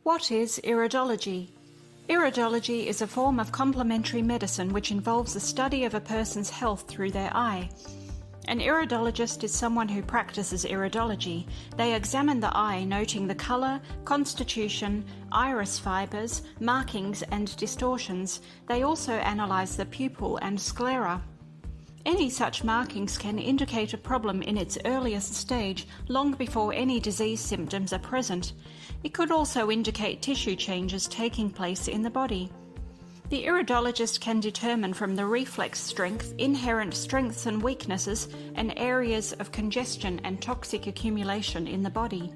What is iridology? Iridology is a form of complementary medicine which involves the study of a person's health through their eye. An iridologist is someone who practices iridology. They examine the eye, noting the colour, constitution, iris fibres, markings and distortions. They also analyse the pupil and sclera. Any such markings can indicate a problem in its earliest stage, long before any disease symptoms are present. It could also indicate tissue changes taking place in the body. The iridologist can determine from the reflex strength, inherent strengths and weaknesses, and areas of congestion and toxic accumulation in the body.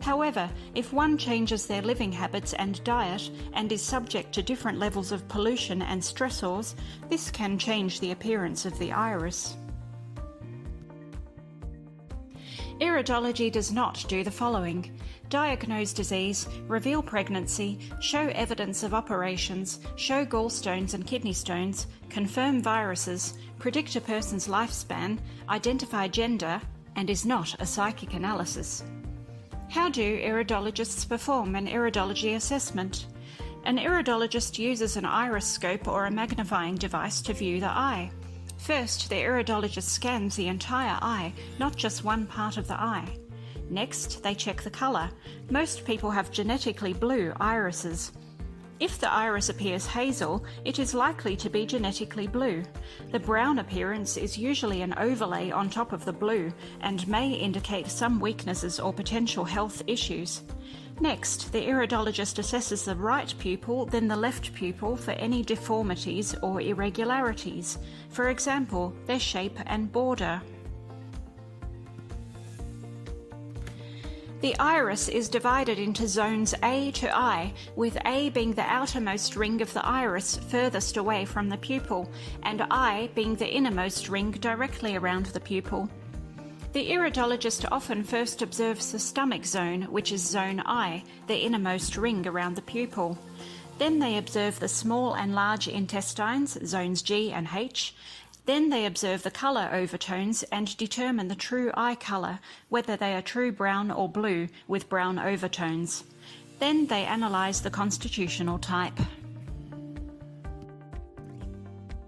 However, if one changes their living habits and diet and is subject to different levels of pollution and stressors, this can change the appearance of the iris. Iridology does not do the following: diagnose disease, reveal pregnancy, show evidence of operations, show gallstones and kidney stones, confirm viruses, predict a person's lifespan, identify gender, and is not a psychic analysis. How do iridologists perform an iridology assessment? An iridologist uses an iris scope or a magnifying device to view the eye. First, the iridologist scans the entire eye, not just one part of the eye. Next, they check the colour. Most people have genetically blue irises. If the iris appears hazel, it is likely to be genetically blue. The brown appearance is usually an overlay on top of the blue and may indicate some weaknesses or potential health issues. Next, the iridologist assesses the right pupil, then the left pupil for any deformities or irregularities, for example, their shape and border. The iris is divided into zones A to I, with A being the outermost ring of the iris furthest away from the pupil, and I being the innermost ring directly around the pupil. The iridologist often first observes the stomach zone, which is zone I, the innermost ring around the pupil. Then they observe the small and large intestines, zones G and H. Then they observe the colour overtones and determine the true eye colour, whether they are true brown or blue with brown overtones. Then they analyse the constitutional type.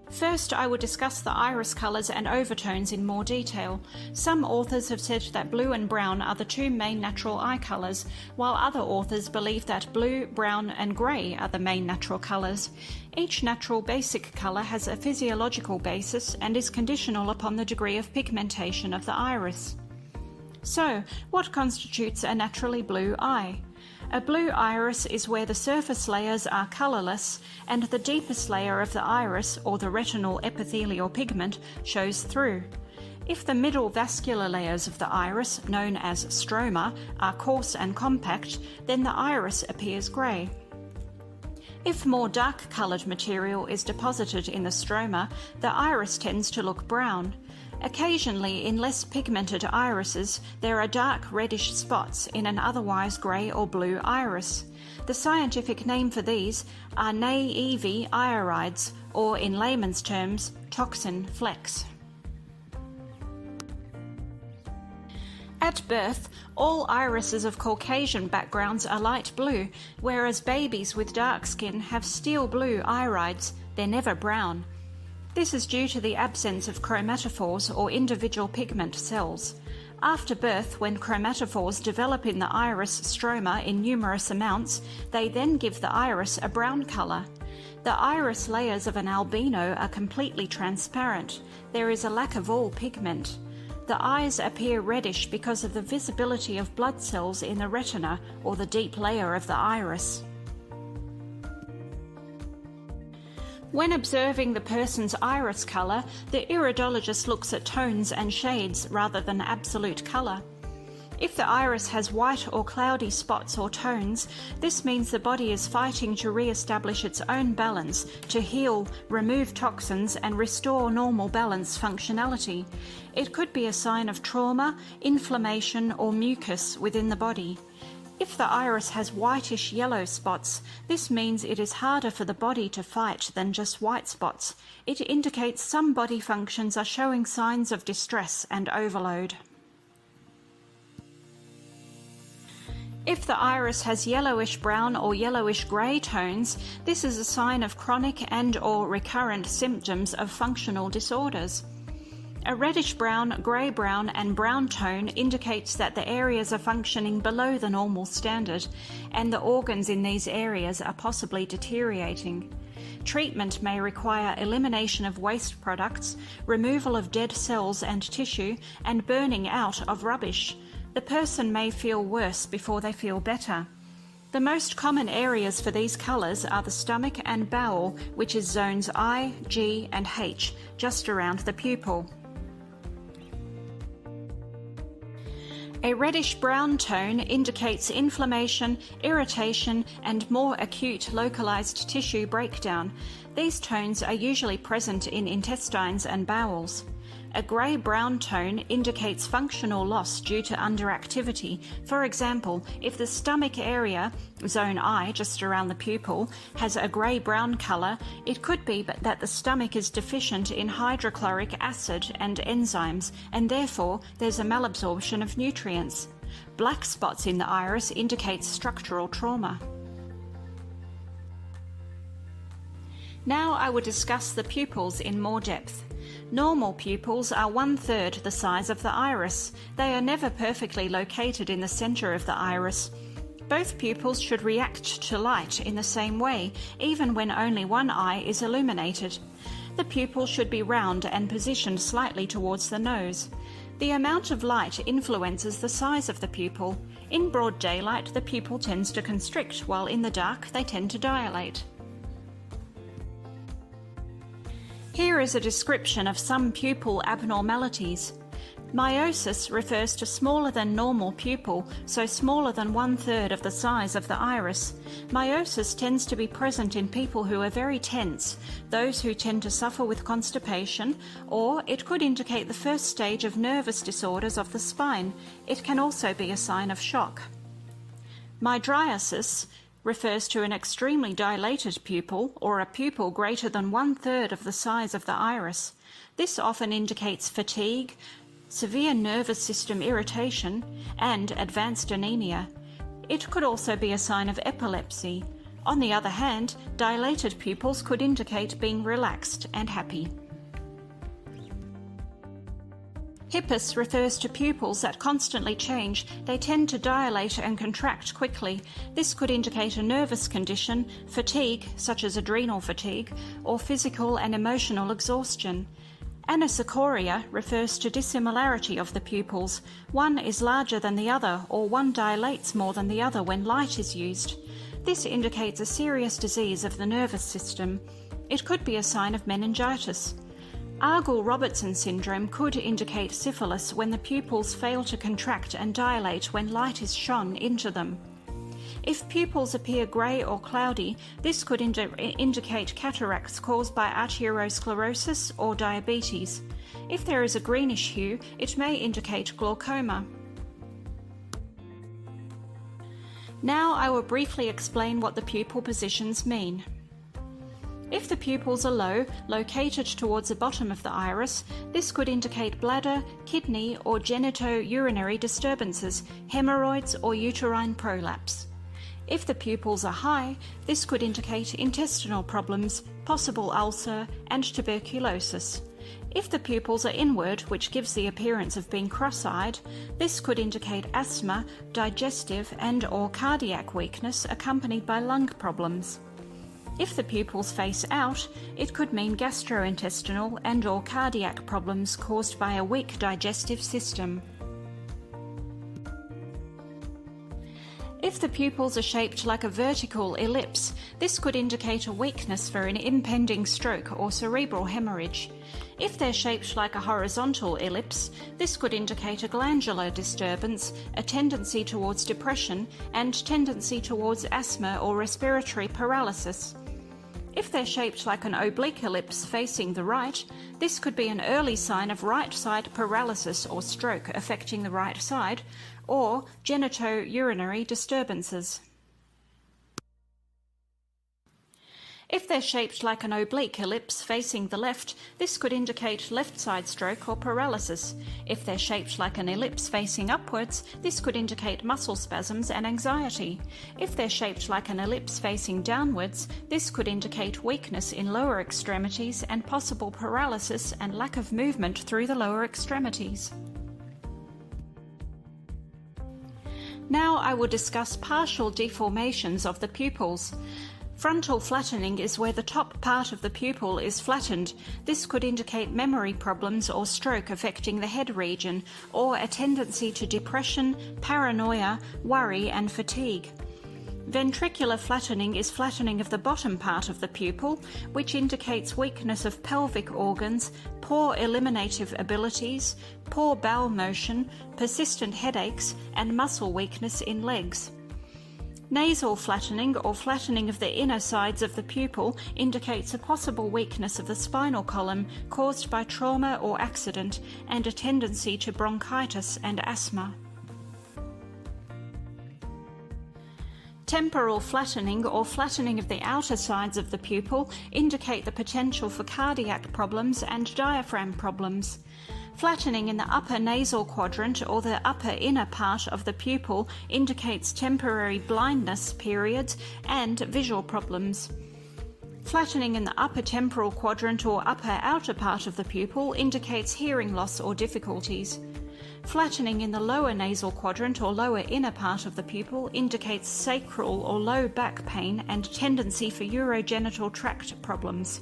First, I will discuss the iris colours and overtones in more detail. Some authors have said that blue and brown are the two main natural eye colours, while other authors believe that blue, brown and grey are the main natural colours. Each natural basic colour has a physiological basis and is conditional upon the degree of pigmentation of the iris. So, what constitutes a naturally blue eye? A blue iris is where the surface layers are colourless and the deepest layer of the iris, or the retinal epithelial pigment, shows through. If the middle vascular layers of the iris, known as stroma, are coarse and compact, then the iris appears grey. If more dark-coloured material is deposited in the stroma, the iris tends to look brown. Occasionally, in less pigmented irises, there are dark reddish spots in an otherwise grey or blue iris. The scientific name for these are naive irides, or in layman's terms, toxin flecks. At birth, all irises of Caucasian backgrounds are light blue, whereas babies with dark skin have steel blue irides. They're never brown. This is due to the absence of chromatophores or individual pigment cells. After birth, when chromatophores develop in the iris stroma in numerous amounts, they then give the iris a brown colour. The iris layers of an albino are completely transparent. There is a lack of all pigment. The eyes appear reddish because of the visibility of blood cells in the retina, or the deep layer of the iris. When observing the person's iris colour, the iridologist looks at tones and shades rather than absolute colour. If the iris has white or cloudy spots or tones, this means the body is fighting to re-establish its own balance, to heal, remove toxins and restore normal balance functionality. It could be a sign of trauma, inflammation or mucus within the body. If the iris has whitish-yellow spots, this means it is harder for the body to fight than just white spots. It indicates some body functions are showing signs of distress and overload. If the iris has yellowish-brown or yellowish-grey tones, this is a sign of chronic and/or recurrent symptoms of functional disorders. A reddish-brown, grey-brown and brown tone indicates that the areas are functioning below the normal standard, and the organs in these areas are possibly deteriorating. Treatment may require elimination of waste products, removal of dead cells and tissue, and burning out of rubbish. The person may feel worse before they feel better. The most common areas for these colours are the stomach and bowel, which is zones I, G and H, just around the pupil. A reddish-brown tone indicates inflammation, irritation, and more acute localised tissue breakdown. These tones are usually present in intestines and bowels. A grey-brown tone indicates functional loss due to underactivity. For example, if the stomach area, zone I, just around the pupil, has a grey-brown colour, it could be that the stomach is deficient in hydrochloric acid and enzymes, and therefore there's a malabsorption of nutrients. Black spots in the iris indicate structural trauma. Now I will discuss the pupils in more depth. Normal pupils are 1/3 the size of the iris. They are never perfectly located in the centre of the iris. Both pupils should react to light in the same way, even when only one eye is illuminated. The pupil should be round and positioned slightly towards the nose. The amount of light influences the size of the pupil. In broad daylight, the pupil tends to constrict, while in the dark they tend to dilate. Here is a description of some pupil abnormalities. Miosis refers to smaller than normal pupil, so smaller than 1/3 of the size of the iris. Miosis tends to be present in people who are very tense, those who tend to suffer with constipation, or it could indicate the first stage of nervous disorders of the spine. It can also be a sign of shock. Mydriasis refers to an extremely dilated pupil or a pupil greater than 1/3 of the size of the iris. This often indicates fatigue, severe nervous system irritation, and advanced anemia. It could also be a sign of epilepsy. On the other hand, dilated pupils could indicate being relaxed and happy. Hippus refers to pupils that constantly change. They tend to dilate and contract quickly. This could indicate a nervous condition, fatigue, such as adrenal fatigue, or physical and emotional exhaustion. Anisocoria refers to dissimilarity of the pupils. One is larger than the other, or one dilates more than the other when light is used. This indicates a serious disease of the nervous system. It could be a sign of meningitis. Argyll-Robertson syndrome could indicate syphilis when the pupils fail to contract and dilate when light is shone into them. If pupils appear grey or cloudy, this could indicate cataracts caused by arteriosclerosis or diabetes. If there is a greenish hue, it may indicate glaucoma. Now I will briefly explain what the pupil positions mean. If the pupils are low, located towards the bottom of the iris, this could indicate bladder, kidney or genitourinary disturbances, hemorrhoids or uterine prolapse. If the pupils are high, this could indicate intestinal problems, possible ulcer and tuberculosis. If the pupils are inward, which gives the appearance of being cross-eyed, this could indicate asthma, digestive and/or cardiac weakness accompanied by lung problems. If the pupils face out, it could mean gastrointestinal and/or cardiac problems caused by a weak digestive system. If the pupils are shaped like a vertical ellipse, this could indicate a weakness for an impending stroke or cerebral hemorrhage. If they're shaped like a horizontal ellipse, this could indicate a glandular disturbance, a tendency towards depression, and tendency towards asthma or respiratory paralysis. If they're shaped like an oblique ellipse facing the right, this could be an early sign of right side paralysis or stroke affecting the right side, or genitourinary disturbances. If they're shaped like an oblique ellipse facing the left, this could indicate left side stroke or paralysis. If they're shaped like an ellipse facing upwards, this could indicate muscle spasms and anxiety. If they're shaped like an ellipse facing downwards, this could indicate weakness in lower extremities and possible paralysis and lack of movement through the lower extremities. Now I will discuss partial deformations of the pupils. Frontal flattening is where the top part of the pupil is flattened. This could indicate memory problems or stroke affecting the head region, or a tendency to depression, paranoia, worry and fatigue. Ventricular flattening is flattening of the bottom part of the pupil, which indicates weakness of pelvic organs, poor eliminative abilities, poor bowel motion, persistent headaches, and muscle weakness in legs. Nasal flattening, or flattening of the inner sides of the pupil, indicates a possible weakness of the spinal column caused by trauma or accident, and a tendency to bronchitis and asthma. Temporal flattening, or flattening of the outer sides of the pupil, indicate the potential for cardiac problems and diaphragm problems. Flattening in the upper nasal quadrant or the upper inner part of the pupil indicates temporary blindness periods and visual problems. Flattening in the upper temporal quadrant or upper outer part of the pupil indicates hearing loss or difficulties. Flattening in the lower nasal quadrant or lower inner part of the pupil indicates sacral or low back pain and tendency for urogenital tract problems.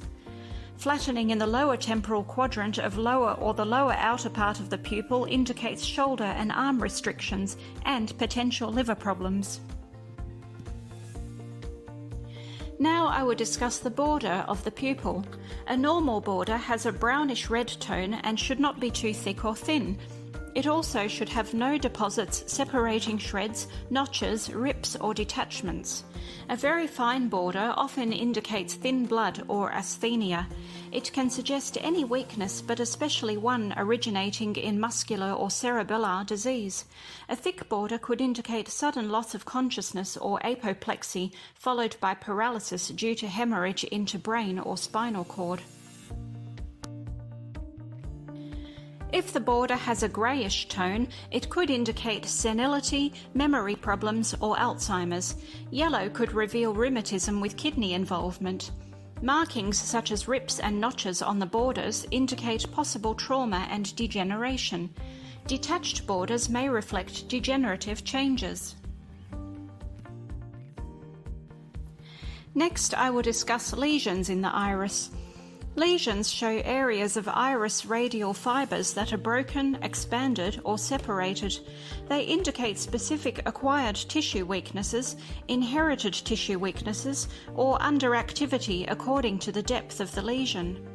Flattening in the lower temporal quadrant of lower or the lower outer part of the pupil indicates shoulder and arm restrictions and potential liver problems. Now I will discuss the border of the pupil. A normal border has a brownish red tone and should not be too thick or thin. It also should have no deposits, separating shreds, notches, rips or detachments. A very fine border often indicates thin blood or asthenia. It can suggest any weakness, but especially one originating in muscular or cerebellar disease. A thick border could indicate sudden loss of consciousness or apoplexy, followed by paralysis due to hemorrhage into brain or spinal cord. If the border has a greyish tone, it could indicate senility, memory problems or Alzheimer's. Yellow could reveal rheumatism with kidney involvement. Markings such as rips and notches on the borders indicate possible trauma and degeneration. Detached borders may reflect degenerative changes. Next, I will discuss lesions in the iris. Lesions show areas of iris radial fibres that are broken, expanded or separated. They indicate specific acquired tissue weaknesses, inherited tissue weaknesses, or underactivity according to the depth of the lesion.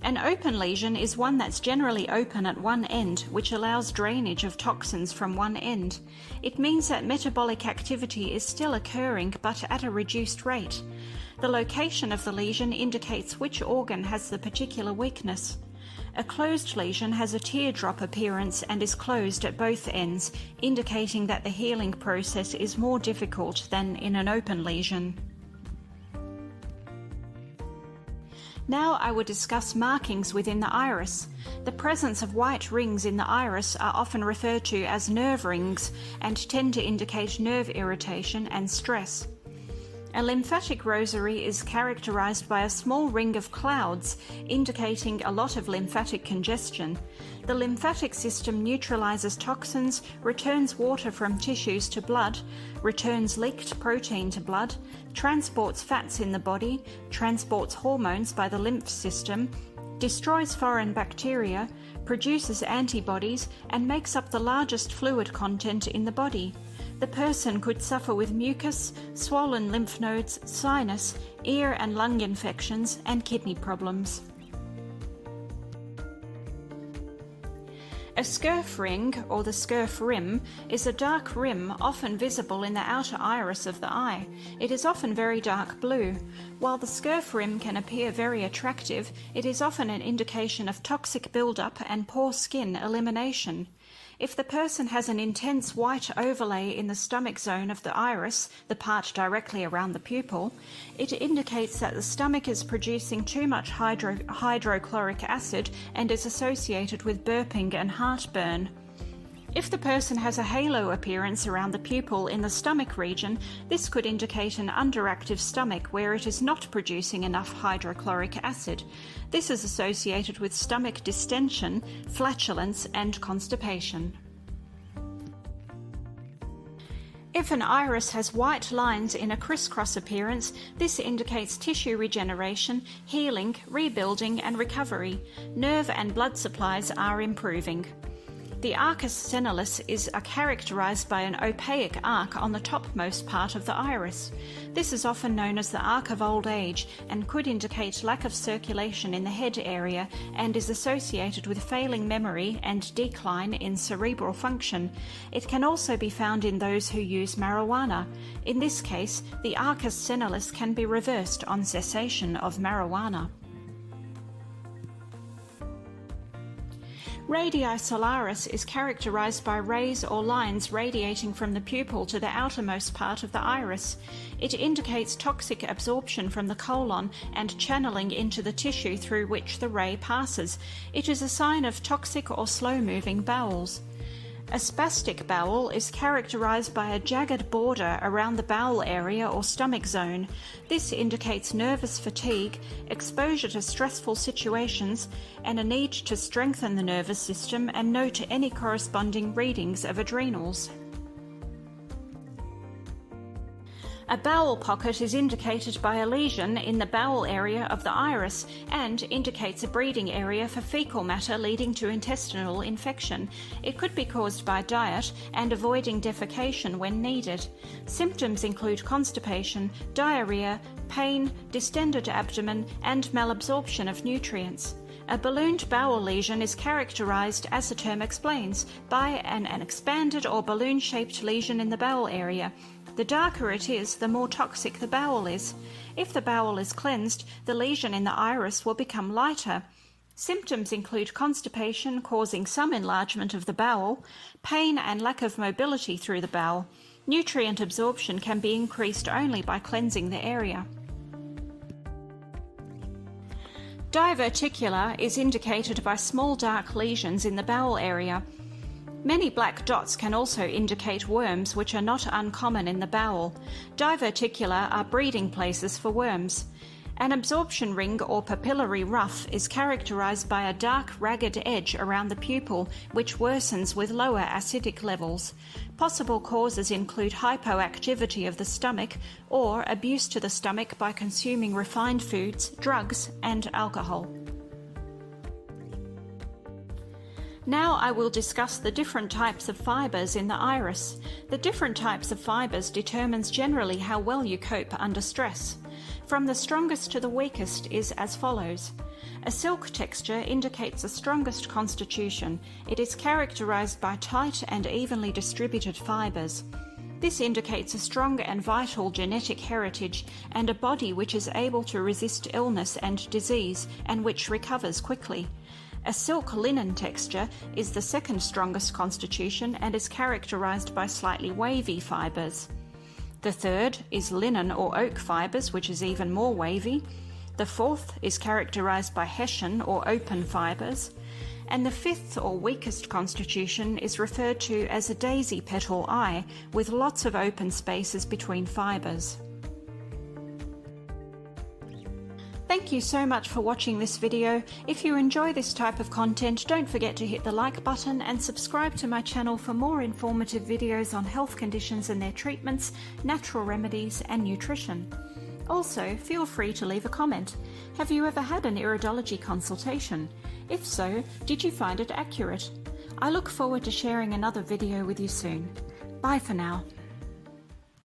An open lesion is one that's generally open at one end, which allows drainage of toxins from one end. It means that metabolic activity is still occurring, but at a reduced rate. The location of the lesion indicates which organ has the particular weakness. A closed lesion has a teardrop appearance and is closed at both ends, indicating that the healing process is more difficult than in an open lesion. Now I will discuss markings within the iris. The presence of white rings in the iris are often referred to as nerve rings and tend to indicate nerve irritation and stress. A lymphatic rosary is characterized by a small ring of clouds indicating a lot of lymphatic congestion. The lymphatic system neutralizes toxins, returns water from tissues to blood, returns leaked protein to blood, transports fats in the body, transports hormones by the lymph system, destroys foreign bacteria, produces antibodies, and makes up the largest fluid content in the body. The person could suffer with mucus, swollen lymph nodes, sinus, ear and lung infections, and kidney problems. A scurf ring, or the scurf rim, is a dark rim often visible in the outer iris of the eye. It is often very dark blue. While the scurf rim can appear very attractive, it is often an indication of toxic buildup and poor skin elimination. If the person has an intense white overlay in the stomach zone of the iris, the part directly around the pupil, it indicates that the stomach is producing too much hydrochloric acid and is associated with burping and heartburn. If the person has a halo appearance around the pupil in the stomach region, this could indicate an underactive stomach where it is not producing enough hydrochloric acid. This is associated with stomach distension, flatulence, and constipation. If an iris has white lines in a crisscross appearance, this indicates tissue regeneration, healing, rebuilding, and recovery. Nerve and blood supplies are improving. The arcus senilis is characterized by an opaque arc on the topmost part of the iris. This is often known as the arc of old age and could indicate lack of circulation in the head area and is associated with failing memory and decline in cerebral function. It can also be found in those who use marijuana. In this case, the arcus senilis can be reversed on cessation of marijuana. Radii solaris is characterized by rays or lines radiating from the pupil to the outermost part of the iris. It indicates toxic absorption from the colon and channeling into the tissue through which the ray passes. It is a sign of toxic or slow-moving bowels. A spastic bowel is characterized by a jagged border around the bowel area or stomach zone. This indicates nervous fatigue, exposure to stressful situations, and a need to strengthen the nervous system and note any corresponding readings of adrenals. A bowel pocket is indicated by a lesion in the bowel area of the iris and indicates a breeding area for fecal matter leading to intestinal infection. It could be caused by diet and avoiding defecation when needed. Symptoms include constipation, diarrhea, pain, distended abdomen, and malabsorption of nutrients. A ballooned bowel lesion is characterized, as the term explains, by an expanded or balloon-shaped lesion in the bowel area. The darker it is, the more toxic the bowel is. If the bowel is cleansed, the lesion in the iris will become lighter. Symptoms include constipation causing some enlargement of the bowel, pain and lack of mobility through the bowel. Nutrient absorption can be increased only by cleansing the area. Diverticular is indicated by small dark lesions in the bowel area. Many black dots can also indicate worms, which are not uncommon in the bowel. Diverticular are breeding places for worms. An absorption ring or papillary ruff is characterized by a dark, ragged edge around the pupil, which worsens with lower acidic levels. Possible causes include hypoactivity of the stomach or abuse to the stomach by consuming refined foods, drugs, and alcohol. Now I will discuss the different types of fibres in the iris. The different types of fibres determines generally how well you cope under stress. From the strongest to the weakest is as follows. A silk texture indicates the strongest constitution. It is characterized by tight and evenly distributed fibres. This indicates a strong and vital genetic heritage and a body which is able to resist illness and disease and which recovers quickly. A silk linen texture is the second strongest constitution and is characterized by slightly wavy fibres. The third is linen or oak fibres, which is even more wavy. The fourth is characterized by hessian or open fibres. And the fifth or weakest constitution is referred to as a daisy petal eye, with lots of open spaces between fibres. Thank you so much for watching this video. If you enjoy this type of content, don't forget to hit the like button and subscribe to my channel for more informative videos on health conditions and their treatments, natural remedies, and nutrition. Also, feel free to leave a comment. Have you ever had an iridology consultation? If so, did you find it accurate? I look forward to sharing another video with you soon. Bye for now.